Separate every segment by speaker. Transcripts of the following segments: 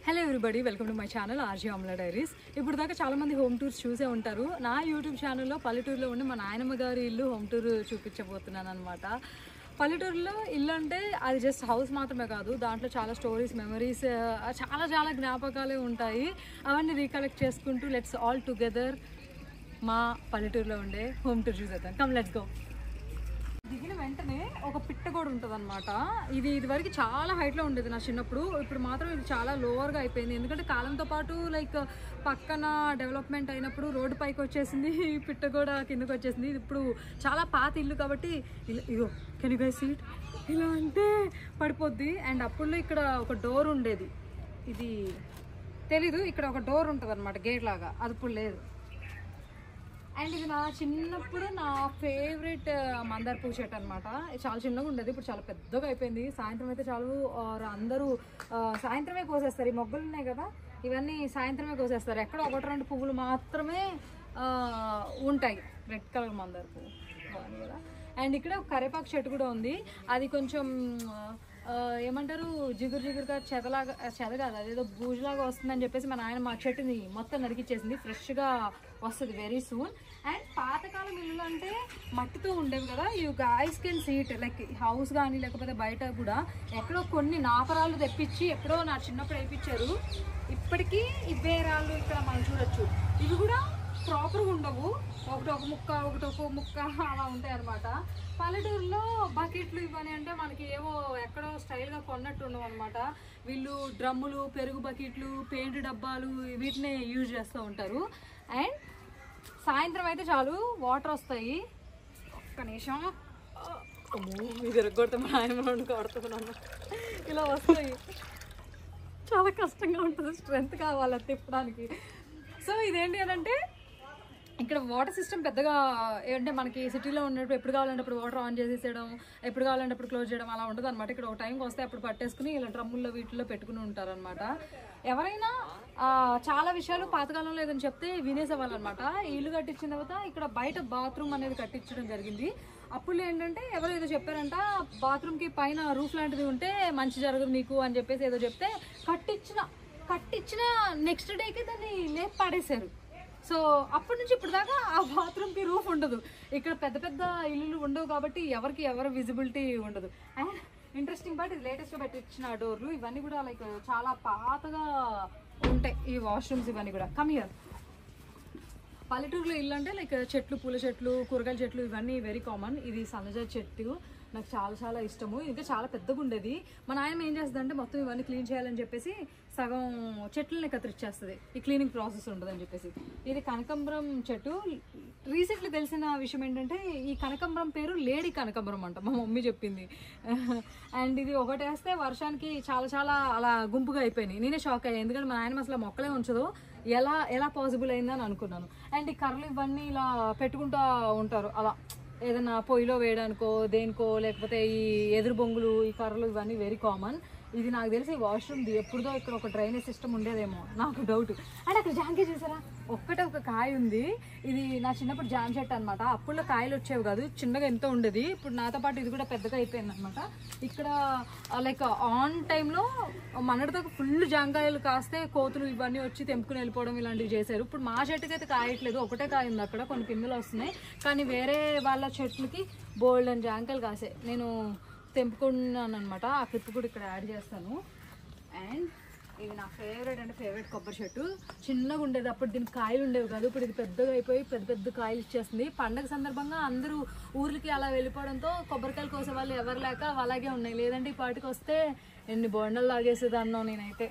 Speaker 1: Hello everybody, welcome to my channel RJ Amala diaries. ఇప్పుడు దాకా చాలామంది హోమ్ టూర్స్ చూసే ఉంటారు. నా యూట్యూబ్ ఛానల్లో పల్లెటూరులో ఉండి మా నాయనమ్మ గారి ఇల్లు హోమ్ టూర్ చూపించబోతున్నాను అనమాట. పల్లెటూరులో ఇల్లు అంటే అది జస్ట్ హౌస్ మాత్రమే కాదు, దాంట్లో చాలా స్టోరీస్, మెమరీస్, చాలా జ్ఞాపకాలే ఉంటాయి. అవన్నీ రీకలెక్ట్ చేసుకుంటూ లెట్స్ ఆల్ టుగెదర్ మా పల్లెటూరులో ఉండే హోమ్ టూర్ చూసేద్దాం. Come let's go. దిగిన వెంటనే ఒక పిట్ట కూడా ఉంటుంది అనమాట. ఇదివరకు చాలా హైట్లో ఉండేది నా చిన్నప్పుడు. ఇప్పుడు మాత్రం ఇది చాలా లోవర్గా అయిపోయింది, ఎందుకంటే కాలంతో పాటు లైక్ పక్కన డెవలప్మెంట్ అయినప్పుడు రోడ్డు పైకి వచ్చేసింది, పిట్ట కూడా కిందకి వచ్చేసింది. ఇప్పుడు చాలా పాత ఇల్లు కాబట్టి ఇగో can you guys see it, ఇలా అంటే పడిపోద్ది. అండ్ అప్పుడు ఇక్కడ ఒక డోర్ ఉండేది, ఇది తెలీదు, ఇక్కడ ఒక డోర్ ఉంటుంది అనమాట, గేట్ లాగా, అది ఇప్పుడు లేదు. అండ్ ఇది నా చిన్నప్పుడు నా ఫేవరెట్ మందార పూ చెట్టు అనమాట. చాలా చిన్నగా ఉండేది, ఇప్పుడు చాలా పెద్దగా అయిపోయింది. సాయంత్రం అయితే చాలు అందరూ సాయంత్రమే కోసేస్తారు. ఈ మొగ్గలు ఉన్నాయి కదా, ఇవన్నీ సాయంత్రమే కోసేస్తారు. ఎక్కడ ఒకటి రెండు పువ్వులు మాత్రమే ఉంటాయి, రెడ్ కలర్ మందార పువ్వు బాగుంది కదా. అండ్ ఇక్కడ కరేపాకు చెట్టు కూడా ఉంది, అది కొంచెం ఏమంటారు జిగురుగా చెద కాదు, అదేదో బూజులాగా వస్తుందని చెప్పేసి మా నాయన మా చెట్టుని మొత్తం నరికిచ్చేసింది. ఫ్రెష్గా వస్తుంది వెరీ సూన్. అండ్ పాతకాలం ఇల్లు అంటే మట్టితో ఉండేవి కదా, you guys can see it, like house కానీ లేకపోతే బయట కూడా ఎక్కడో కొన్ని నాపరాళ్ళు తెప్పించి ఎక్కడో నా చిన్నప్పుడు వేయించారు. ఇప్పటికీ ఇవే రాళ్ళు ఇక్కడ మనం చూడొచ్చు. ఇవి కూడా ప్రాపర్గా ఉండవు, ఒకటొక ముక్క అలా ఉంటాయి అనమాట. పల్లెటూరులో బకెట్లు ఇవన్నీ అంటే మనకి ఏవో ఎక్కడో స్టైల్గా కొన్నట్టు ఉండవు అనమాట. వీళ్ళు డ్రమ్ములు, పెరుగు బకెట్లు, పెయింట్ డబ్బాలు వీటిని యూజ్ చేస్తూ ఉంటారు. అండ్ సాయంత్రం అయితే చాలు వాటర్ వస్తాయి. ఒక్క నిమిషం, మీ తిరగొడతాం ఆయన కొడుతున్నాను, ఇలా వస్తాయి. చాలా కష్టంగా ఉంటుంది, స్ట్రెంత్ కావాలి తిప్పడానికి. సో ఇదేంటి అని అంటే ఇక్కడ వాటర్ సిస్టమ్ పెద్దగా అంటే మనకి సిటీలో ఉన్నప్పుడు ఎప్పుడు కావాలంటే అప్పుడు వాటర్ ఆన్ చేసేసేయడం, ఎప్పుడు కావాలంటే అప్పుడు క్లోజ్ చేయడం అలా ఉండదు అనమాట. ఇక్కడ ఒక టైంకి వస్తే అప్పుడు పట్టేసుకుని ఇలా డ్రమ్ముల్లో వీటిల్లో పెట్టుకుని ఉంటారనమాట. ఎవరైనా చాలా విషయాలు పాతకాలంలో ఏదని చెప్తే వినేసేవాళ్ళనమాట. ఇల్లు కట్టించిన తర్వాత ఇక్కడ బయట బాత్రూమ్ అనేది కట్టించడం జరిగింది. అప్పుడు ఏంటంటే ఎవరో ఏదో చెప్పారంట, బాత్రూమ్కి పైన రూఫ్ లాంటిది ఉంటే మంచి జరగదు నీకు అని చెప్పేసి ఏదో చెప్తే కట్టించిన నెక్స్ట్ డేకి దాన్ని లేపి పాడేశారు. సో అప్పటి నుంచి ఇప్పుడు దాకా ఆ బాత్రూమ్కి రూఫ్ ఉండదు. ఇక్కడ పెద్ద ఇల్లులు ఉండవు కాబట్టి ఎవరు విజిబిలిటీ ఉండదు. అండ్ ఇంట్రెస్టింగ్ పార్ట్, ఇది లేటెస్ట్గా పెట్టించిన డోర్లు ఇవన్నీ కూడా లైక్ చాలా పాతగా ఉంటాయి ఈ వాష్రూమ్స్ ఇవన్నీ కూడా. Come here. పల్లెటూరులో ఇల్లు అంటే లైక్ చెట్లు, పూల చెట్లు, కూరగాయల చెట్లు ఇవన్నీ వెరీ కామన్. ఇది సన్నజాజి చెట్టు నాకు చాలా ఇష్టము, ఇంకా చాలా పెద్దగా ఉండేది. మా నాయన ఏం చేస్తుంది అంటే మొత్తం ఇవన్నీ క్లీన్ చేయాలని చెప్పేసి సగం చెట్లని కత్తిరించేస్తుంది, ఈ క్లీనింగ్ ప్రాసెస్ ఉండదని చెప్పేసి. ఇది కనకాంబరం చెట్టు. రీసెంట్లీ తెలిసిన విషయం ఏంటంటే ఈ కనకాంబరం పేరు లేడీ కనకాంబరం అంట, మా మమ్మీ చెప్పింది. అండ్ ఇది ఒకటేస్తే వర్షానికి చాలా అలా గుంపుగా అయిపోయినాయి. నేనే షాక్ అయ్యాను, ఎందుకంటే మా నాయన అసలు మొక్కలే ఉంచదు, ఎలా పాసిబుల్ అయిందని అనుకున్నాను. అండ్ ఈ కర్రలు ఇవన్నీ ఇలా పెట్టుకుంటూ ఉంటారు, అలా ఏదైనా పొయ్యిలో వేయడానికో దేనికో, లేకపోతే ఈ ఎదురు బొంగులు, ఈ కర్రలు ఇవన్నీ వెరీ కామన్. ఇది నాకు తెలిసి వాష్రూమ్ది ఎప్పుడుదో ఇక్కడ ఒక డ్రైనేజ్ సిస్టమ్ ఉండేదేమో, నాకు డౌట్. అండ్ అక్కడ జాంకాయ చూసారా, ఒక కాయ ఉంది. ఇది నా చిన్నప్పుడు జామ చెట్టు అనమాట. అప్పుడులో కాయలు వచ్చేవి కాదు, చిన్నగా ఎంతో ఉండేది. ఇప్పుడు నాతో పాటు ఇది కూడా పెద్దగా అయిపోయింది అనమాట. ఇక్కడ లైక్ ఆన్ టైంలో మనటితో ఫుల్ జాంకాయలు కాస్తే కోతులు ఇవన్నీ వచ్చి తెంపుకుని వెళ్ళిపోవడం ఇలాంటివి చేశారు. ఇప్పుడు మా చెట్టుకి అయితే కాయట్లేదు, ఒకటే కాయ ఉంది అక్కడ, కొన్ని పిందులు వస్తున్నాయి. కానీ వేరే వాళ్ళ చెట్లకి బోల్డ్ అని జాంకాయలు కాసే నేను తెంపుకున్నాను అనమాట. ఆ క్లిప్ కూడా ఇక్కడ యాడ్ చేస్తాను. అండ్ ఇది నా ఫేవరెట్ కొబ్బరి చెట్టు. చిన్నగా ఉండేది అప్పుడు, దీనికి కాయలు ఉండేవి కాదు. ఇప్పుడు ఇది పెద్దగా అయిపోయి పెద్ద కాయలు ఇచ్చేస్తుంది. పండగ సందర్భంగా అందరూ ఊర్లకి అలా వెళ్ళిపోవడంతో కొబ్బరికాయలు కోసే వాళ్ళు ఎవరు లేక అలాగే ఉన్నాయి, లేదంటే ఈ పాటికి వస్తే ఎన్ని బొండలు లాగేసేది అన్నాం నేనైతే.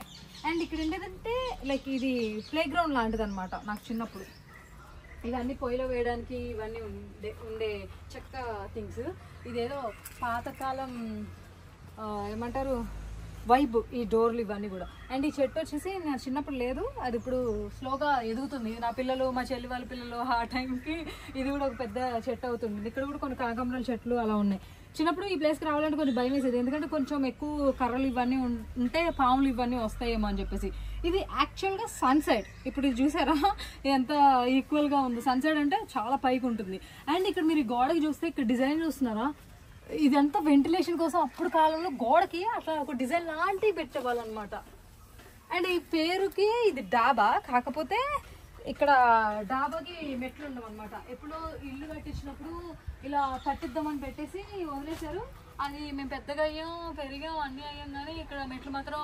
Speaker 1: అండ్ ఇక్కడ ఉండేదంటే లైక్ ఇది ప్లే గ్రౌండ్ లాంటిది అనమాట నాకు చిన్నప్పుడు. ఇవన్నీ పొయ్యిలో వేయడానికి ఇవన్నీ ఉండే చెక్క థింగ్స్. ఇదేదో పాతకాలం ఏమంటారు వైబ్ ఈ డోర్లు ఇవన్నీ కూడా. అండ్ ఈ చెట్టు వచ్చేసి నా చిన్నప్పుడు లేదు, అది ఇప్పుడు స్లోగా ఎదుగుతుంది. నా పిల్లలు, మా చెల్లి వాళ్ళ పిల్లలు ఆ టైంకి ఇది కూడా ఒక పెద్ద చెట్టు అవుతుంది. ఇక్కడ కూడా కొన్ని కనకాంబరాల చెట్లు అలా ఉన్నాయి. చిన్నప్పుడు ఈ ప్లేస్కి రావాలంటే కొంచెం భయం వేసేది, ఎందుకంటే కొంచెం ఎక్కువ కర్రలు ఇవన్నీ ఉంటే పాములు ఇవన్నీ వస్తాయేమో అని చెప్పేసి. ఇది యాక్చువల్గా సన్సైడ్. ఇప్పుడు ఇది చూసారా ఎంత ఈక్వల్గా ఉంది. సన్సైడ్ అంటే చాలా పైకి ఉంటుంది. అండ్ ఇక్కడ మీరు గోడకి చూస్తే ఇక్కడ డిజైన్ చూస్తున్నారా, ఇదంతా వెంటిలేషన్ కోసం అప్పుడు కాలంలో గోడకి అట్లా ఒక డిజైన్ లాంటివి పెట్టేవాళ్ళు అనమాట. అండ్ ఈ పేరుకి ఇది డాబా, కాకపోతే ఇక్కడ డాబాకి మెట్లు ఉండవు అనమాట. ఎప్పుడో ఇల్లు కట్టించినప్పుడు ఇలా కట్టిద్దామని పెట్టేసి వదిలేశారు. అది మేము పెద్దగా అయ్యాం, పెరిగాం, అన్నీ అయ్యాం, కానీ ఇక్కడ మెట్లు మాత్రం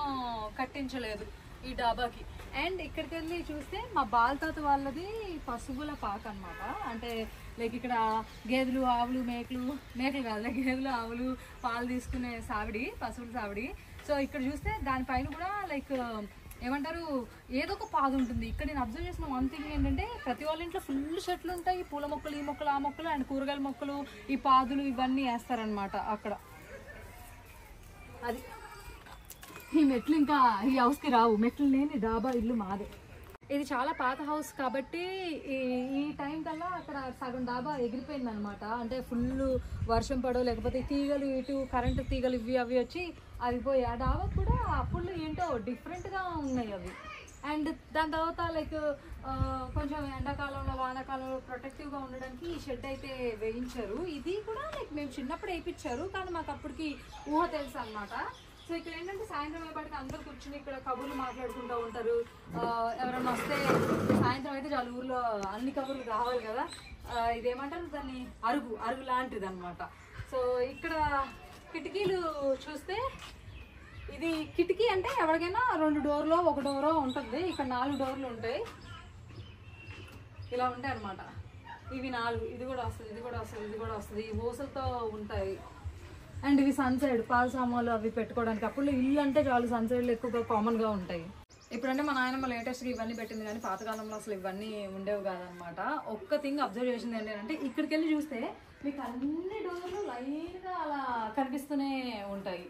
Speaker 1: కట్టించలేదు ఈ డాబాకి. అండ్ ఇక్కడికి వెళ్ళి చూస్తే మా బాలతాత వాళ్ళది పశువుల పాక అనమాట. అంటే లైక్ ఇక్కడ గేదెలు, ఆవులు, మేకలు కాదు, లైక్ గేదెలు, ఆవులు పాలు తీసుకునే సావిడి, పశువుల సావిడి. సో ఇక్కడ చూస్తే దానిపైన కూడా లైక్ ఏమంటారు, ఏదో ఒక పాదు ఉంటుంది. ఇక్కడ నేను అబ్జర్వ్ చేసిన వన్ థింగ్ ఏంటంటే, ప్రతి వాళ్ళ ఇంట్లో ఫుల్ చెట్లు ఉంటాయి, పూల మొక్కలు, ఈ మొక్కలు, ఆ మొక్కలు, అండ్ కూరగాయల మొక్కలు, ఈ పాదులు ఇవన్నీ వేస్తారనమాట అక్కడ. అది ఈ మెట్లు ఇంకా ఈ హౌస్కి రావు, మెట్లు లేని డాబా ఇల్లు మాదే. ఇది చాలా పాత హౌస్ కాబట్టి ఈ టైం కల్లా అక్కడ సగం డాబా ఎగిరిపోయింది అనమాట. అంటే ఫుల్ వర్షం పడో, లేకపోతే తీగలు ఇటు కరెంటు తీగలు ఇవి అవి వచ్చి అవిపోయి, ఆ డాబా కూడా అప్పుడు ఏంటో డిఫరెంట్గా ఉన్నాయి అవి. అండ్ దాని తర్వాత లైక్ కొంచెం ఎండాకాలంలో, వానాకాలంలో ప్రొటెక్టివ్గా ఉండడానికి ఈ షెడ్ అయితే వేయించారు. ఇది కూడా లైక్ మేము చిన్నప్పుడు వేయించారు, కానీ మాకు అప్పటికి ఊహ తెలుసు అనమాట. సో ఇక్కడ ఏంటంటే సాయంత్రం అయ్యేపాటికి అందరూ కూర్చుని ఇక్కడ కబుర్లు మాట్లాడుకుంటూ ఉంటారు. ఎవరైనా వస్తే సాయంత్రం అయితే చాలు ఊర్లో అన్ని కబుర్లు కావాలి కదా. ఇదేమంటారు దాన్ని, అరుగు లాంటిది అనమాట. సో ఇక్కడ కిటికీలు చూస్తే, ఇది కిటికీ అంటే ఎవరికైనా 2 డోర్లో 1 డోరో ఉంటుంది. ఇక్కడ 4 డోర్లు ఉంటాయి, ఇలా ఉంటాయి అనమాట. ఇవి 4, ఇది కూడా వస్తుంది, ఇది కూడా వస్తుంది, ఇది కూడా వస్తుంది, ఈ ఊసలతో ఉంటాయి. అండ్ ఇవి సన్ సైడ్ పాల సామాన్లు అవి పెట్టుకోవడానికి. అప్పుడు ఇల్లు అంటే చాలా సన్ సైడ్లు ఎక్కువగా కామన్గా ఉంటాయి. ఇప్పుడంటే మా నాయనమ్మ లేటెస్ట్గా ఇవన్నీ పెట్టింది, కానీ పాతకాలంలో అసలు ఇవన్నీ ఉండేవి కాదనమాట. ఒక్క థింగ్ అబ్జర్వ్ చేసింది ఏంటంటే, ఇక్కడికి వెళ్ళి చూస్తే మీకు అన్ని డోర్లు లైన్గా అలా కనిపిస్తూనే ఉంటాయి.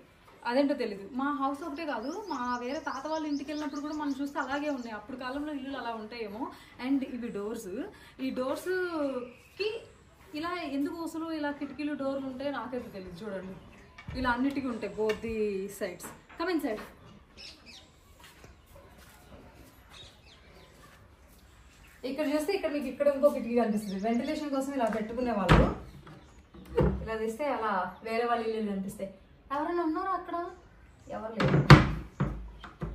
Speaker 1: అదేంటో తెలీదు. మా హౌస్ ఒకటే కాదు, మా వేరే తాత వాళ్ళ ఇంటికి వెళ్ళినప్పుడు కూడా మనం చూస్తే అలాగే ఉన్నాయి. అప్పుడు కాలంలో ఇల్లు అలా ఉంటాయేమో. అండ్ ఇవి డోర్స్, ఈ డోర్స్కి ఇలా ఎందుకు అసలు ఇలా కిటికీలు డోర్లు ఉంటాయి నాకైతే తెలియదు. చూడండి, ఇలా అన్నిటికీ ఉంటాయి, both the sides. Coming side. ఇక్కడ చూస్తే ఇక్కడ మీకు ఇక్కడ ఇంకో కిటికీ కనిపిస్తుంది. వెంటిలేషన్ కోసం ఇలా పెట్టుకునే వాళ్ళు, ఇలా తీస్తే అలా వేరే వాళ్ళ ఇల్లు కనిపిస్తాయి. ఎవరైనా ఉన్నారా అక్కడ? ఎవరు లేరు.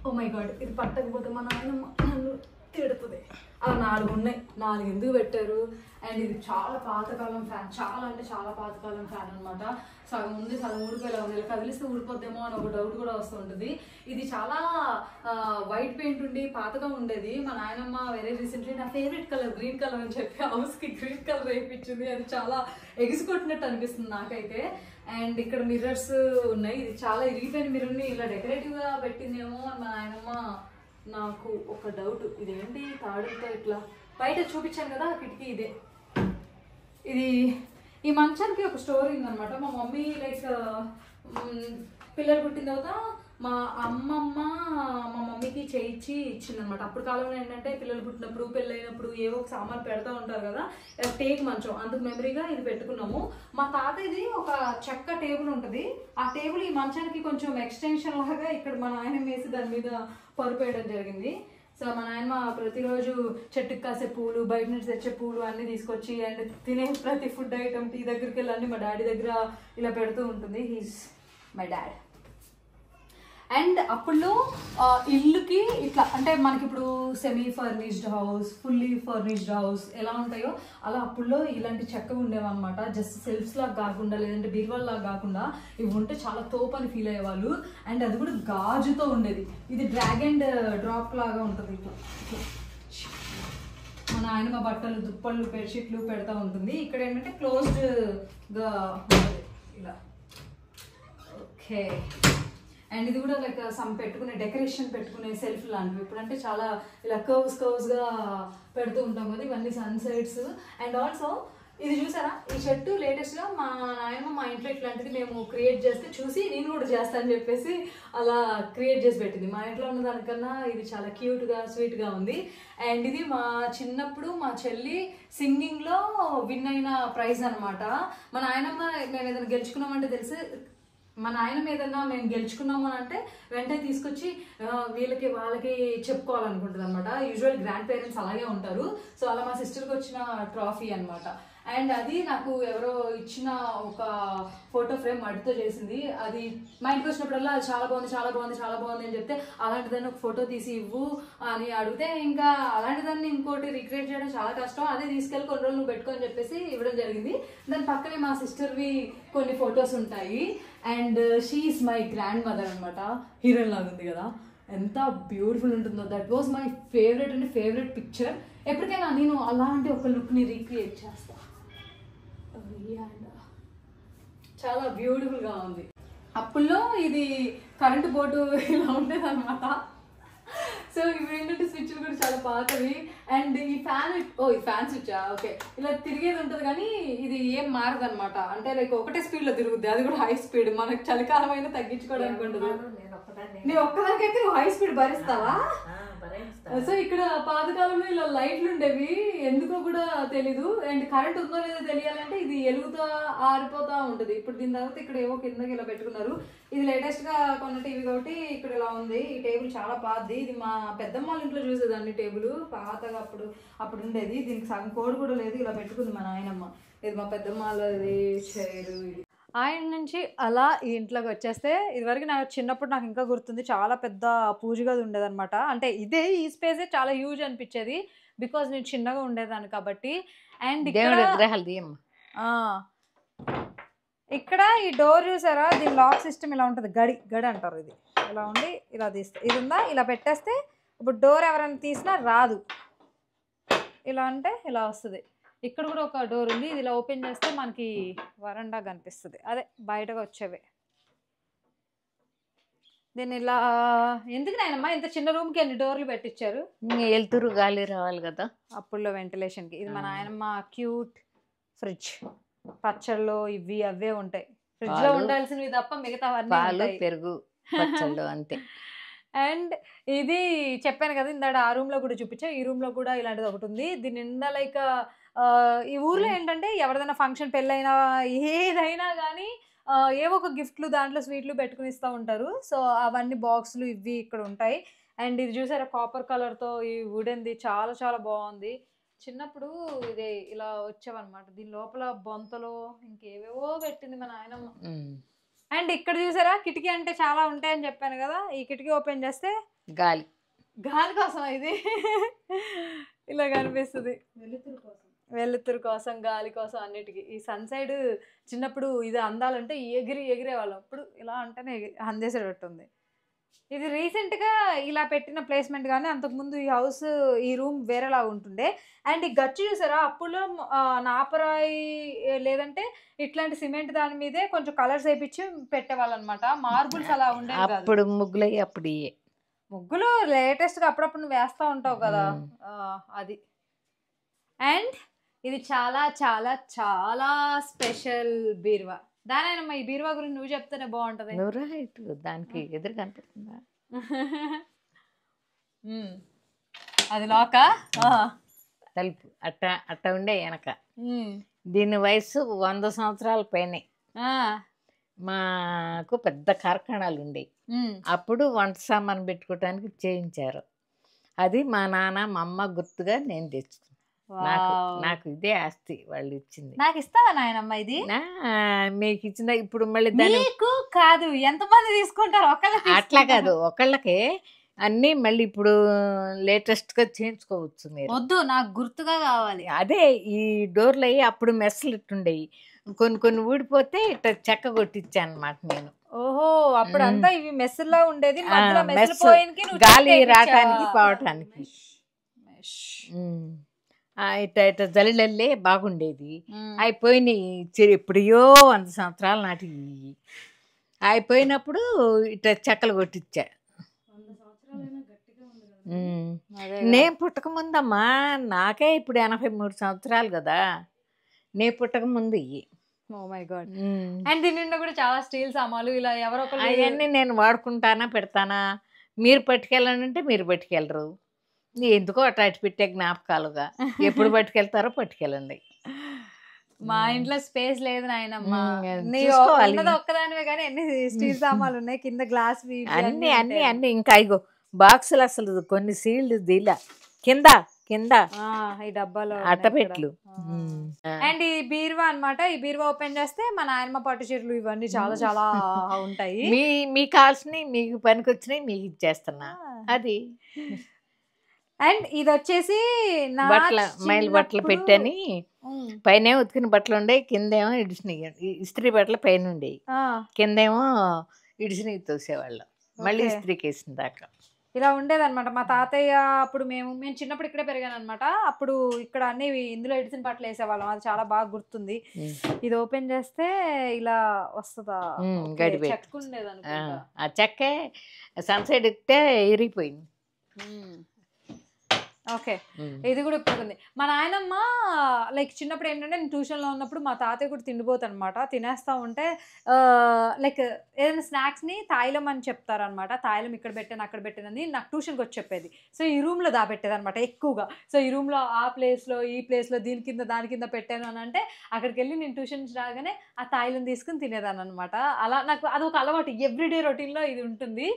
Speaker 1: ఓ మై గాడ్, ఇది పట్టకపోతే మా నాయనమ్మ నన్ను తిడుతుంది. అలా 4 ఉన్నాయి. 4 ఎందుకు పెట్టారు? అండ్ ఇది చాలా పాతకాలం ఫ్యాన్, చాలా అంటే చాలా పాతకాలం ఫ్యాన్ అనమాట. సగం ఉంది, సగం ఊడిపోయేలా ఉంది. ఇలా కదిలిస్తే ఊడిపోద్దేమో అని ఒక డౌట్ కూడా వస్తుంటుంది. ఇది చాలా వైట్ పెయింట్ ఉండి పాతగా ఉండేది. మా నాయనమ్మ వెరీ రీసెంట్లీ నా ఫేవరెట్ కలర్ గ్రీన్ కలర్ అని చెప్పి హౌస్కి గ్రీన్ కలర్ వేయించింది. అది చాలా ఎగిసికొట్టినట్టు అనిపిస్తుంది నాకైతే. అండ్ ఇక్కడ మిర్రర్స్ ఉన్నాయి. ఇది చాలా ఇరిగిపోయిన మిర్రర్ని ఇలా డెకరేటివ్గా పెట్టిందేమో అని మా నాయనమ్మ. నాకు ఒక డౌట్, ఇదేంటి తాడుతో ఇట్లా బయట చూపించాను కదా కిటికీ, ఇదే. ఇది ఈ మంచానికి ఒక స్టోరీ ఉందనమాట. మా మమ్మీ లైక్ పిల్లలు పుట్టిన తర్వాత మా అమ్మమ్మ మా మమ్మీకి చేయించి ఇచ్చిందనమాట. అప్పుడు కాలంలో ఏంటంటే పిల్లలు పుట్టినప్పుడు, పెళ్ళైనప్పుడు ఏవో ఒక సామాన్లు పెడతా ఉంటారు కదా, టేక్ మంచం, అందుకు మెమరీగా ఇది పెట్టుకున్నాము. మా తాత ఇది ఒక చెక్క టేబుల్ ఉంటుంది. ఆ టేబుల్ ఈ మంచానికి కొంచెం ఎక్స్టెన్షన్ లాగా ఇక్కడ మా నాయన వేసి దాని మీద పరుపేయడం జరిగింది. సో మా నాయనమ్మ ప్రతిరోజు చెట్టుకు కాసే పూలు, బయట నుంచి తెచ్చే పూలు అన్నీ తీసుకొచ్చి, అండ్ తినే ప్రతి ఫుడ్ ఐటమ్ టీ దగ్గరికి వెళ్ళి అన్నీ మా డాడీ దగ్గర ఇలా పెడుతూ ఉంటుంది. He's my dad. అండ్ అప్పుడు ఇల్లుకి ఇట్లా అంటే మనకి ఇప్పుడు semi furnished house, fully furnished house ఎలా ఉంటాయో అలా అప్పుడులో ఇలాంటి చెక్క ఉండేవన్నమాట. జస్ట్ సెల్ఫ్స్ లాగా కాకుండా, లేదంటే బీర్వాల్ లాగా కాకుండా ఇవి ఉంటే చాలా తోపని ఫీల్ అయ్యేవాళ్ళు. అండ్ అది కూడా గాజుతో ఉండేది. ఇది డ్రాగ్ అండ్ డ్రాప్ లాగా ఉంటుంది. ఇట్లా మన ఆయన మా బట్టలు, దుప్పళ్ళు, బెడ్షీట్లు పెడతా ఉంటుంది. ఇక్కడ ఏంటంటే క్లోజ్డ్గా ఉంటుంది ఇలా. ఓకే. అండ్ ఇది కూడా లైక్ సమ్ పెట్టుకునే డెకరేషన్ పెట్టుకునే సెల్ఫ్ లాంటివి. ఇప్పుడంటే చాలా ఇలా కర్వ్స్గా పెడుతూ ఉంటాం కదా, ఇవన్నీ సన్ సైడ్స్. అండ్ ఆల్సో ఇది చూసారా, ఈ చెట్టు లేటెస్ట్గా మా నాయనమ్మ మా ఇంట్లో ఇట్లాంటిది మేము క్రియేట్ చేస్తే చూసి నేను కూడా చేస్తానని చెప్పేసి అలా క్రియేట్ చేసి పెట్టింది. మా ఇంట్లో ఉన్న దానికన్నా ఇది చాలా క్యూట్గా స్వీట్గా ఉంది. అండ్ ఇది మా చిన్నప్పుడు మా చెల్లి సింగింగ్లో విన్ అయిన ప్రైజ్ అనమాట. మా నాయనమ్మ మేము ఏదైనా గెలుచుకున్నామంటే తెలిసి, మా నాయనమ్మ ఏదన్నా మేము గెలుచుకున్నాము అని అంటే వెంటనే తీసుకొచ్చి వీళ్ళకి వాళ్ళకి చెప్పుకోవాలనుకుంటుంది అనమాట. యూజువల్ గ్రాండ్ పేరెంట్స్ అలాగే ఉంటారు. సో అలా మా సిస్టర్కి వచ్చిన ట్రాఫీ అనమాట. అండ్ అది నాకు ఎవరో ఇచ్చిన ఒక ఫోటో ఫ్రేమ్ మడితో చేసింది. అది మా ఇంటికి వచ్చినప్పుడల్లా అది చాలా బాగుంది చాలా బాగుంది చాలా బాగుంది అని చెప్తే అలాంటిదాన్ని ఒక ఫోటో తీసి ఇవ్వు అని అడిగితే ఇంకా అలాంటిదాన్ని ఇంకోటి రిక్రియేట్ చేయడం చాలా కష్టం, అదే తీసుకెళ్ళి కొన్ని రోజులు నువ్వు పెట్టుకొని చెప్పేసి ఇవ్వడం జరిగింది. దాని పక్కనే మా సిస్టర్వి కొన్ని ఫొటోస్ ఉంటాయి. And she is my grand mother అనమాట. హీరోయిన్ లాగా ఉంది కదా, ఎంత బ్యూటిఫుల్ ఉంటుందో. That was my favourite and favourite picture. ఎప్పటికైనా నేను అలాంటి ఒక లుక్ని రీక్రియేట్ చేస్తా. చాలా బ్యూటిఫుల్గా ఉంది. అప్పుల్లో ఇది కరెంటు బోర్డు ఇలా ఉండేది అనమాట. సో ఇవి ఏంటంటే స్విచ్లు కూడా చాలా పాతవి. అండ్ ఈ ఫ్యాన్ ఈ ఫ్యాన్ స్విచ్చా ఓకే, ఇలా తిరిగేది ఉంటుంది కానీ ఇది ఏం మారదు అనమాట. అంటే లైక్ ఒకటే స్పీడ్లో తిరుగుద్ది, అది కూడా హై స్పీడ్. మనకు చలికాలం అయినా తగ్గించుకోవడానికి ఉండదు. నీ ఒక్కదానికైతే నువ్వు హై స్పీడ్ భరిస్తావా? సో ఇక్కడ పాతకాలంలో ఇలా లైట్లు ఉండేవి, ఎందుకో కూడా తెలీదు. అండ్ కరెంట్ ఉందో లేదో తెలియాలంటే ఇది ఎలుగుతా ఆరిపోతా ఉంటుంది. ఇప్పుడు దీని తర్వాత ఇక్కడ ఏవో కిందకి ఇలా పెట్టుకున్నారు. ఇది లేటెస్ట్ గా కొన్న టీవీ కాబట్టి ఇక్కడ ఇలా ఉంది. ఈ టేబుల్ చాలా పాతది, ఇది మా పెద్దమ్మ వాళ్ళ ఇంట్లో చూసేదాన్ని టేబుల్ పాతగా అప్పుడు ఉండేది. దీనికి సగం కోడ్ కూడా లేదు, ఇలా పెట్టుకుంది మా నాయనమ్మ. ఇది మా పెద్దమ్మ వాళ్ళది చైరు. ఇది ఆయన నుంచి అలా ఈ ఇంట్లోకి వచ్చేస్తే, ఇదివరకు నాకు చిన్నప్పుడు నాకు ఇంకా గుర్తుంది, చాలా పెద్ద పూజ గది ఉండేది అనమాట. అంటే ఇదే ఈ స్పేసే చాలా హ్యూజ్ అనిపించేది బికాజ్ నేను చిన్నగా ఉండేదాన్ని కాబట్టి. అండ్ ఇక్కడ ఈ డోర్ చూసారా, దీని లాక్ సిస్టమ్ ఇలా ఉంటుంది. గడి అంటారు. ఇది ఇలా ఉండి ఇలా తీస్తే ఇది ఉందా, ఇలా పెట్టేస్తే ఇప్పుడు డోర్ ఎవరైనా తీసినా రాదు. ఇలా అంటే ఇలా వస్తుంది. ఇక్కడ కూడా ఒక డోర్ ఉంది, ఇది ఇలా ఓపెన్ చేస్తే మనకి వరండా కనిపిస్తుంది. అదే బయటకు వచ్చేవి. దీన్ని ఇలా ఎందుకు నాయనమ్మా ఇంత చిన్న రూమ్కి ఎన్ని డోర్లు పెట్టించారు?
Speaker 2: వెళ్తురు గాలి రావాలి కదా
Speaker 1: అప్పుల్లో వెంటిలేషన్కి. ఇది మా నాయనమ్మ క్యూట్ ఫ్రిడ్జ్. పచ్చళ్ళు ఇవి అవే ఉంటాయి ఫ్రిడ్జ్ లో ఉండాల్సినవి తప్ప మిగతా
Speaker 2: పాలు పెరుగు పచ్చళ్ళు అంతే.
Speaker 1: అండ్ ఇది చెప్పాను కదా ఇందాక, ఆ రూమ్ లో కూడా చూపించా. ఈ రూమ్ లో కూడా ఇలాంటిది ఒకటి ఉంది. దీని నిండా లైక్ ఈ ఊర్లో ఏంటంటే ఎవరిదైనా ఫంక్షన్ పెళ్ళైనా ఏదైనా కానీ ఏవో ఒక గిఫ్ట్లు దాంట్లో స్వీట్లు పెట్టుకుని ఇస్తూ ఉంటారు. సో అవన్నీ బాక్సులు ఇవి ఇక్కడ ఉంటాయి. అండ్ ఇది చూసారా కాపర్ కలర్తో ఈ వుడెన్ది చాలా చాలా బాగుంది. చిన్నప్పుడు ఇది ఇలా వచ్చావన్నమాట. దీని లోపల బొంతలో ఇంకేవేవో పెట్టింది మా నాయనమ్మ. అండ్ ఇక్కడ చూసారా కిటికీ అంటే చాలా ఉంటాయని చెప్పాను కదా, ఈ కిటికీ ఓపెన్ చేస్తే గాలి కోసం ఇది ఇలా కనిపిస్తుంది. వెలుతురు కోసం గాలి కోసం అన్నిటికీ. ఈ సన్ సైడ్ చిన్నప్పుడు ఇది అందాలంటే ఎగిరే వాళ్ళం. ఇప్పుడు ఇలా అంటేనే అందేసేటట్టు ఉంది. ఇది రీసెంట్గా ఇలా పెట్టిన ప్లేస్మెంట్ కానీ అంతకుముందు ఈ హౌస్ ఈ రూమ్ వేరేలా ఉంటుండే. అండ్ ఈ గచ్చు చూసారా, అప్పులో నాపరాయి లేదంటే ఇట్లాంటి సిమెంట్ దాని మీదే కొంచెం కలర్స్ వేయించి పెట్టేవాళ్ళు అనమాట. మార్బుల్స్ అలా ఉండే.
Speaker 2: అప్పుడు
Speaker 1: ముగ్గులు లేటెస్ట్గా అప్పుడప్పుడు నువ్వు వేస్తూ ఉంటావు కదా, అది. అండ్ ఇది చాలా చాలా చాలా స్పెషల్ బీరువా. దానైనా ఈ బీరువా గురించి నువ్వు చెప్తేనే బాగుంటది.
Speaker 2: దానికి ఎదురు కనిపిస్తుందా
Speaker 1: అది లాకా
Speaker 2: తలుపు అట్ట ఉండే వెనక. దీని వయసు 100 సంవత్సరాల పైనే. మాకు పెద్ద కార్ఖానాలు ఉండేవి. అప్పుడు వంట సామాన్ పెట్టుకోవటానికి చేయించారు. అది మా నాన్న మా అమ్మ గుర్తుగా నేను తెచ్చుకున్నాను. నాకు ఇదే ఆస్తి వాళ్ళు ఇచ్చింది.
Speaker 1: నాకు ఇస్తావా నాయనమ్మ? ఇది
Speaker 2: మీకు ఇచ్చిన ఇప్పుడు మళ్ళీ
Speaker 1: నీకు కాదు, ఎంతమంది తీసుకుంటారు?
Speaker 2: అట్లా కాదు, ఒకళ్ళకే అన్నీ మళ్ళీ ఇప్పుడు లేటెస్ట్ గా చేయించుకోవచ్చు మీరు.
Speaker 1: వద్దు, నాకు గుర్తుగా కావాలి.
Speaker 2: అదే ఈ డోర్లు అయ్యి అప్పుడు మెస్సులు ఇట్టుండేవి, కొన్ని ఊడిపోతే ఇట్లా చెక్క కొట్టించా అనమాట నేను.
Speaker 1: ఓహో, అప్పుడు అంతా ఇవి మెస్సుల్లో ఉండేది,
Speaker 2: గాలి రావటానికి పోవటానికి. ఇట్ట జల్లెల్లే బాగుండేది. అయిపోయినాయి ఎప్పుడో 100 సంవత్సరాల నాటి అయిపోయినప్పుడు ఇట్లా చెక్కలు కొట్టించా. నేను పుట్టక ముందమ్మా, నాకే ఇప్పుడు 83 సంవత్సరాలు కదా, నేను పుట్టక ముందు ఇవి.
Speaker 1: Oh my God. అండ్ దీని నిండా కూడా చాలా స్టీల్ సామాన్లు ఇలా ఎవరో ఒకరు
Speaker 2: అవన్నీ నేను వాడుకుంటానా పెడతానా. మీరు పట్టుకెళ్ళానంటే మీరు పట్టుకెళ్ళరు, ఎందుకో అటు పెట్టే జ్ఞాపకాలుగా. ఎప్పుడు పట్టుకెళ్తారో పట్టుకెళ్ళండి.
Speaker 1: మా ఇంట్లో స్పేస్ లేదు నాయనమ్మ, ఒక్కదానివే కానీ ఎన్ని స్టీల్ సామాన్లు ఉన్నాయి, కింద గ్లాస్
Speaker 2: అన్ని ఇంకా ఇగో బాక్సులు అసలు కొన్ని సీల్డ్ దీలా కింద కింద
Speaker 1: ఈ డబ్బాలో
Speaker 2: అట్టపెట్లు.
Speaker 1: అండ్ ఈ బీరువా అన్నమాట. ఈ బీరువా ఓపెన్ చేస్తే మా నాయనమ్మ పట్టు చీరలు ఇవన్నీ చాలా చాలా ఉంటాయి.
Speaker 2: మీకు కావాల్సినవి మీకు పనికొచ్చినవి మీకు ఇచ్చేస్తున్నా. అది
Speaker 1: అండ్ ఇది వచ్చేసి
Speaker 2: బట్టల మైలు బట్టలు పెట్టని పైన ఉతికిన బట్టలు ఉండే, కిందేమో ఇడిచినవి ఇస్త్రీ బట్టలు పైన ఉండేవి, కిందేమో ఇడిచినవి తోసేవాళ్ళం మళ్ళీ ఇస్త్రీకి వేసిన దాకా.
Speaker 1: ఇలా ఉండేదన్నమాట. మా తాతయ్య అప్పుడు మేము చిన్నప్పుడు ఇక్కడే పెరిగాను అనమాట. అప్పుడు ఇక్కడ అన్ని ఇందులో ఇడిసిన బట్టలు వేసేవాళ్ళం. అది చాలా బాగా గుర్తుంది. ఇది ఓపెన్ చేస్తే ఇలా వస్తుందా, చెక్క ఉండేది అనుకుంటా.
Speaker 2: ఆ చెక్కే సన్సైడ్ ఎక్కితే ఇరిగిపోయింది.
Speaker 1: ఓకే, ఇది కూడా ఇప్పుడు ఉంది. మా నాయనమ్మ లైక్ చిన్నప్పుడు ఏంటంటే నేను ట్యూషన్లో ఉన్నప్పుడు మా తాతయ్య కూడా తిండిపోతాను అనమాట. తినేస్తూ ఉంటే లైక్ ఏదైనా స్నాక్స్ని తాయిలం అని చెప్తారనమాట. తాయిలం ఇక్కడ పెట్టాను అక్కడ పెట్టానని నాకు ట్యూషన్కి వచ్చి చెప్పేది. సో ఈ రూమ్లో దాపెట్టేది అనమాట ఎక్కువగా. సో ఈ రూమ్లో ఆ ప్లేస్లో ఈ ప్లేస్లో దీని కింద దాని కింద పెట్టాను అని అంటే అక్కడికి వెళ్ళి నేను ట్యూషన్ నుంచి రాగానే ఆ తాయిలం తీసుకుని తినేదాన్ని అనమాట. అలా నాకు అదొక అలవాటు, ఎవ్రీడే రొటీన్లో ఇది ఉంటుంది.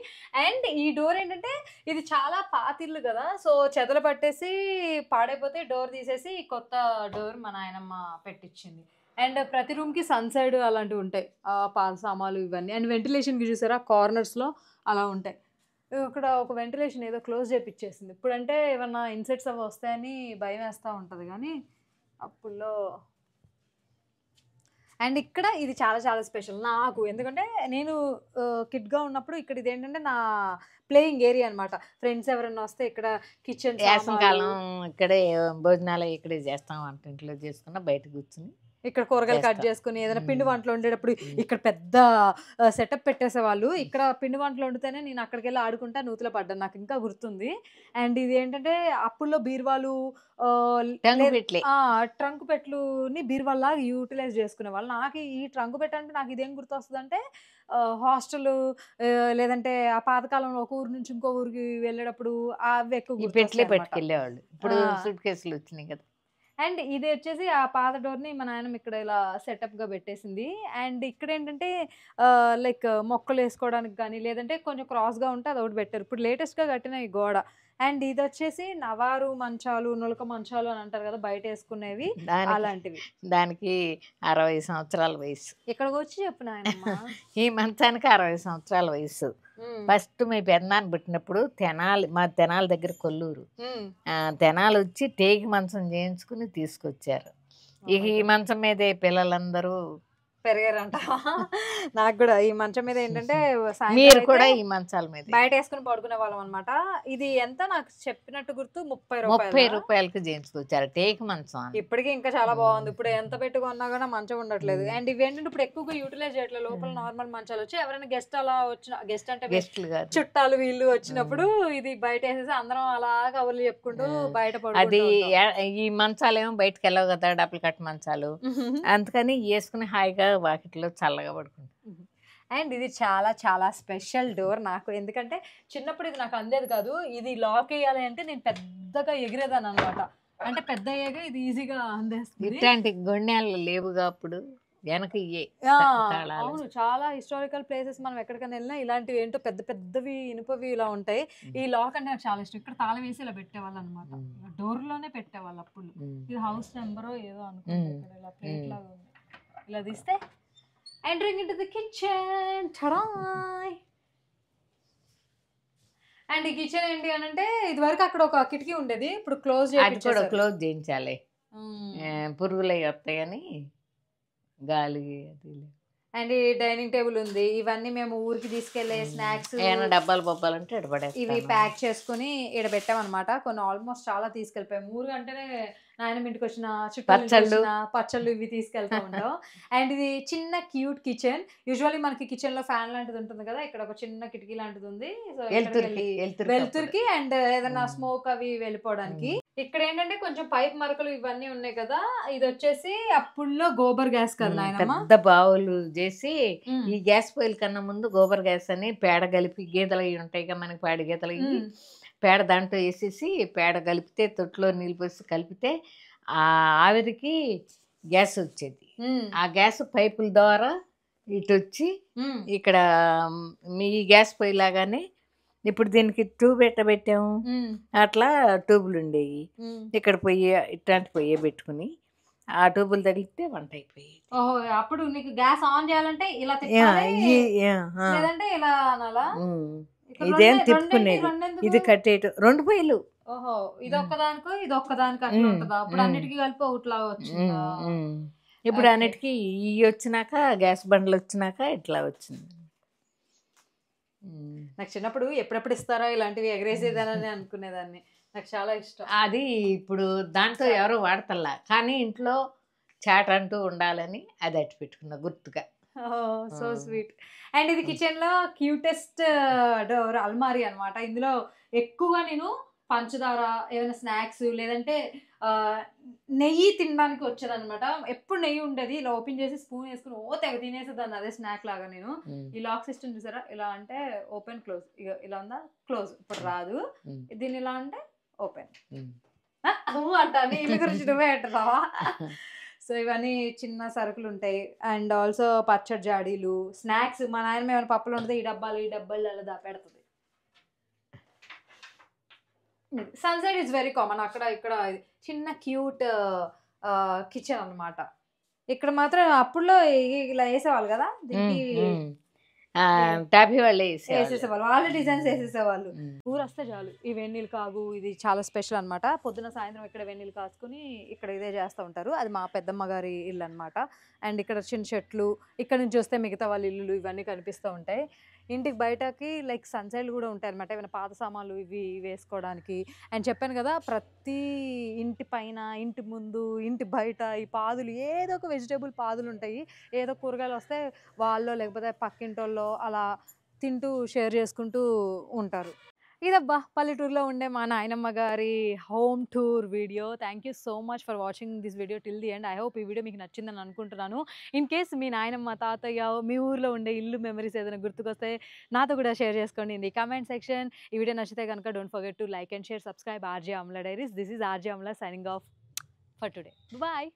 Speaker 1: అండ్ ఈ డోర్ ఏంటంటే ఇది చాలా పాతిళ్ళు కదా, సో చెదలు పట్టేసి పాడైపోతే డోర్ తీసేసి కొత్త డోర్ మా నాయనమ్మ పెట్టించింది. అండ్ ప్రతి రూమ్కి సన్సైడ్ అలాంటివి ఉంటాయి, పాల సామాలు ఇవన్నీ. అండ్ వెంటిలేషన్కి చూసారా కార్నర్స్లో అలా ఉంటాయి. ఇక్కడ ఒక వెంటిలేషన్ ఏదో క్లోజ్ చేపిచ్చేసింది. ఇప్పుడంటే ఏమన్నా ఇన్సెక్ట్స్ అవి వస్తాయని భయం వేస్తూ ఉంటుంది కానీ అప్పుల్లో. అండ్ ఇక్కడ ఇది చాలా చాలా స్పెషల్ నాకు, ఎందుకంటే నేను కిడ్గా ఉన్నప్పుడు ఇక్కడ ఇదేంటంటే నా ప్లేయింగ్ ఏరియా అనమాట. ఫ్రెండ్స్ ఎవరైనా వస్తే ఇక్కడ కిచెన్,
Speaker 2: వేసవికాలం ఇక్కడే భోజనాలు ఇక్కడే చేస్తాం, వంటింట్లో చేసుకున్నా బయట కూర్చుని
Speaker 1: ఇక్కడ కూరగాయలు కట్ చేసుకుని ఏదైనా పిండి వంటలు వండేటప్పుడు ఇక్కడ పెద్ద సెటప్ పెట్టేసేవాళ్ళు. ఇక్కడ పిండి వంటలు వండితేనే నేను అక్కడికి వెళ్ళి ఆడుకుంటా నూతులో పడ్డాను, నాకు ఇంకా గుర్తుంది. అండ్ ఇది ఏంటంటే అప్పుల్లో బీరువాలు, ట్రంక్ పెట్లుని బీరువాల్లాగా యూటిలైజ్ చేసుకునే వాళ్ళు. నాకు ఈ ట్రంక్ పెట్ట అంటే నాకు ఇదేం గుర్తొస్తుంది అంటే హాస్టల్ లేదంటే ఆ పాతకాలంలో ఒక ఊరు నుంచి ఇంకో ఊరికి వెళ్ళేటప్పుడు అవి ఎక్కువ
Speaker 2: పెట్లే పట్టుకెళ్ళేవాళ్ళు. ఇప్పుడు సూట్ కేసులు వచ్చినాయి కదా.
Speaker 1: అండ్ ఇది వచ్చేసి ఆ పాత డోర్ని మా నాయనమ్మ ఇక్కడ ఇలా సెటప్గా పెట్టేసింది. అండ్ ఇక్కడ ఏంటంటే లైక్ మొక్కలు వేసుకోవడానికి కానీ లేదంటే కొంచెం క్రాస్గా ఉంటే అది ఒకటి పెట్టారు. ఇప్పుడు లేటెస్ట్గా కట్టిన ఈ గోడ. అండ్ ఇది వచ్చేసి నవారు మంచాలు, నులక మంచాలు అని అంటారు కదా బయట వేసుకునేవి, అలాంటివి.
Speaker 2: దానికి 60 సంవత్సరాల వయసు.
Speaker 1: ఇక్కడికి వచ్చి చెప్పు నాయనమ్మ,
Speaker 2: ఈ మంచానికి 60 సంవత్సరాల వయసు. ఫస్ట్ మీ పెద్దనాన్న పుట్టినప్పుడు మా తెనాలి దగ్గర కొల్లూరు, తెనాలి వచ్చి టేకి మంచం చేయించుకుని తీసుకొచ్చారు. ఇక ఈ మంచం మీదే పిల్లలందరూ
Speaker 1: పెరిగారంట. నాకు కూడా ఈ మంచం మీద ఏంటంటే
Speaker 2: మీరు కూడా ఈ మంచాల మీద
Speaker 1: బయట వేసుకుని పడుకునే వాళ్ళం అనమాట. ఇది ఎంత నాకు చెప్పినట్టు గుర్తు
Speaker 2: 30 రూపాయలకి చేయించుకొచ్చారు టేక్ మంచం.
Speaker 1: ఇప్పటికీ ఇంకా చాలా బాగుంది. ఇప్పుడు ఎంత పెట్టుకున్నా కూడా మంచం ఉండట్లేదు. అండ్ ఇవి ఏంటంటే ఇప్పుడు ఎక్కువగా యూటిలైజ్ చేయట్లేదు. లోపల నార్మల్ మంచాలు వచ్చి ఎవరైనా గెస్ట్ అలా వచ్చిన, గెస్ట్ అంటే చుట్టాలు వీళ్ళు వచ్చినప్పుడు ఇది బయట వేసేసి అందరం అలా కబుర్లు చెప్పుకుంటూ బయట పడుకుంటాం.
Speaker 2: అది ఈ మంచాలు ఏమో బయటకు వెళ్ళవు కదా, డబ్బులు కట్ట మంచాలు, అందుకని వేసుకుని హాయిగా వాకిట్లో చల్లగా పడుకుంటాం.
Speaker 1: అండ్ ఇది చాలా చాలా స్పెషల్ డోర్ నాకు, ఎందుకంటే చిన్నప్పుడు ఇది నాకు అందేది కాదు. ఇది లాక్ వేయాలి అంటే నేను పెద్దగా ఎగిరేదాన్ని అనమాట. అంటే పెద్ద అయ్యాగా ఇది ఈజీగా అందేస్తుంది.
Speaker 2: ఇట్లాంటి గొణ్యాలు లేవుగా అప్పుడు వెనక.
Speaker 1: అవును, చాలా హిస్టారికల్ ప్లేసెస్ మనం ఎక్కడికైనా వెళ్ళినా ఇలాంటివి ఏంటో పెద్ద పెద్దవి ఇనుపవి ఇలా ఉంటాయి. ఈ లాక్ అంటే నాకు చాలా ఇష్టం. ఇక్కడ తాళం వేసి ఇలా పెట్టేవాళ్ళు అనమాట, డోర్ లోనే పెట్టేవాళ్ళు అప్పుడు. ఇది హౌస్ నెంబరో ఏదో అనుకుంటా. ఇలా ప్లేట్ లాగా ఉంది, ఇలా తీస్తే entering into the kitchen. Ta-da! And ఈ కిచెన్ ఏంటి అని అంటే ఇది వరకు అక్కడ ఒక కిటికీ ఉండేది, ఇప్పుడు క్లోజ్
Speaker 2: చేయించాలి. పురుగులు అవి వస్తాయని గాలి అది.
Speaker 1: అండ్ ఈ డైనింగ్ టేబుల్ ఉంది. ఇవన్నీ మేము ఊరికి తీసుకెళ్లే స్నాక్స్,
Speaker 2: డబ్బాలు బొబ్బాలంటే
Speaker 1: ఇవి ప్యాక్ చేసుకుని ఇక్కడ పెట్టామన్నమాట. కొన్ని ఆల్మోస్ట్ చాలా తీసుకెళ్ళిపోయాం. ఊరు అంటేనే నాయనమ్మ ఇంటికి వచ్చిన చుట్టాలు పచ్చళ్ళు ఇవి తీసుకెళ్తా ఉంటాం. అండ్ ఇది చిన్న క్యూట్ కిచెన్. యూజువల్లీ మనకి కిచెన్ లో ఫ్యాన్ లాంటిది ఉంటుంది కదా, ఇక్కడ ఒక చిన్న కిటికీ లాంటిది ఉంది. సో వెలుతురికి అండ్ ఏదైనా స్మోక్ అవి వెళ్ళిపోవడానికి. ఇక్కడ ఏంటంటే కొంచెం పైప్ మరకలు ఇవన్నీ ఉన్నాయి కదా. ఇది వచ్చేసి అప్పుల్లో గోబర్ గ్యాస్ కదా నాయనమ్మ,
Speaker 2: పెద్ద బావులు చేసి ఈ గ్యాస్ పొయ్యిల కన్నా ముందు గోబర్ గ్యాస్ అని పేడ కలిపి, గీతలు అవి ఉంటాయి కదా మనకి, పేడ గీతలు పేడ దాంట్లో వేసేసి పేడ కలిపితే తొట్టులో నీళ్ళు పోసి కలిపితే ఆ ఆవిరికి గ్యాస్ వచ్చేది. ఆ గ్యాస్ పైపుల ద్వారా ఇటు వచ్చి ఇక్కడ మీ గ్యాస్ పొయ్యి లాగానే ఇప్పుడు దీనికి ట్యూబ్ ఎట్ట పెట్టాము అట్లా ట్యూబులు ఉండేవి. ఇక్కడ పొయ్యి ఇట్లాంటి పొయ్యి పెట్టుకుని ఆ ట్యూబులు తగిలితే వంట అయిపోయేది.
Speaker 1: ఓహో, అప్పుడు నీకు గ్యాస్ ఆన్ చేయాలంటే ఇలా తిప్పాలి, లేదంటే ఇలా అనాలా?
Speaker 2: ఇదేం తిప్పుకునేది, ఇది కట్టేయటం 2 పొయ్యిలు.
Speaker 1: ఓహో, ఇది ఒక్కదానికో ఇది ఒక్కదానికి అట్లా ఉంటుందా? ఇప్పుడు అన్నిటికీ కలిపి ఒకటిలాగా వచ్చిందా?
Speaker 2: ఇప్పుడు అన్నిటికీ ఇవి వచ్చినాక గ్యాస్ బండ్లు వచ్చినాక ఇట్లా వచ్చింది.
Speaker 1: నాకు చిన్నప్పుడు ఎప్పుడెప్పుడు ఇస్తారా ఇలాంటివి ఎగరేసేదానని అనుకునేదాన్ని. నాకు చాలా ఇష్టం.
Speaker 2: అది ఇప్పుడు దాంట్లో ఎవరు వాడతల్లా, కానీ ఇంట్లో చాట్ అంటూ ఉండాలని అది అట్టి పెట్టుకున్నా గుర్తుగా.
Speaker 1: So sweet. అండ్ ఇది కిచెన్ లో క్యూటెస్ట్ డోర్ అల్మారీ అనమాట. ఇందులో ఎక్కువగా నేను పంచదార, ఏమైనా స్నాక్స్, లేదంటే నెయ్యి తినడానికి వచ్చేదనమాట. ఎప్పుడు నెయ్యి ఉండేది, ఇలా ఓపెన్ చేసి స్పూన్ వేసుకుని తెగ తినేసేదాన్ని, అదే స్నాక్ లాగా. నేను ఈ లాక్ సిస్టమ్ చూసారా, ఇలా అంటే ఓపెన్ క్లోజ్, ఇక ఇలా ఉందా క్లోజ్, ఇప్పుడు రాదు. దీన్ని ఇలా అంటే ఓపెన్ అంటాను. ఇల్లు గురించి నువ్వే అంటున్నావా? సో ఇవన్నీ చిన్న సరుకులు ఉంటాయి. అండ్ ఆల్సో పచ్చడి జాడీలు, స్నాక్స్. మా నాయనమ్మ ఏమైనా పప్పులు ఉంటుంది, ఈ డబ్బాలు అలా దాపెడుతుంది. Sunshade is very common. అక్కడ ఇక్కడ చిన్న క్యూట్ కిచెన్ అన్నమాట. ఇక్కడ మాత్రం అప్పుడులో ఇలా వేసేవాళ్ళు కదా, దీనికి
Speaker 2: టాపీ వాళ్ళే
Speaker 1: వేసేసేవాళ్ళు, వాళ్ళ డిజైన్స్ వేసేసేవాళ్ళు. ఊరు వస్తే చాలు ఈ వెన్నీళ్ళు కాగు, ఇది చాలా స్పెషల్ అనమాట. పొద్దున సాయంత్రం ఇక్కడ వెన్నీళ్ళు కాసుకుని ఇక్కడ ఇదే చేస్తూ ఉంటారు. అది మా పెద్దమ్మ గారి ఇల్లు అనమాట. అండ్ ఇక్కడ చిన్న చెట్లు, ఇక్కడ నుంచి వస్తే మిగతా వాళ్ళ ఇల్లులు ఇవన్నీ కనిపిస్తూ ఉంటాయి. ఇంటికి బయటకి లైక్ సన్సైడ్లు కూడా ఉంటాయి అనమాట, ఏమైనా పాత సామాన్లు ఇవి వేసుకోవడానికి. అండ్ చెప్పాను కదా, ప్రతి ఇంటి పైన, ఇంటి ముందు, ఇంటి బయట ఈ పాదులు, ఏదో ఒక వెజిటేబుల్ పాదులు ఉంటాయి. ఏదో కూరగాయలు వస్తే వాళ్ళు లేకపోతే పక్కింటోళ్ళు అలా తింటూ షేర్ చేసుకుంటూ ఉంటారు. ఇదబ్బా పల్లెటూరులో ఉండే మా నాయనమ్మ గారి home tour video. Thank you so much for watching this video till the end. I hope ఈ వీడియో మీకు నచ్చిందని అనుకుంటున్నాను. ఇన్ కేస్ మీ నాయనమ్మ, తాతయ్య, మీ ఊర్లో ఉండే ఇల్లు మెమరీస్ ఏదైనా గుర్తుకొస్తే నాతో కూడా షేర్ చేసుకోండి ఇన్ ది కామెంట్ సెక్షన్. ఈ వీడియో నచ్చితే కనుక don't forget to like and share, subscribe RJ Amala diaries. This is RJ Amala signing off for today. Bye.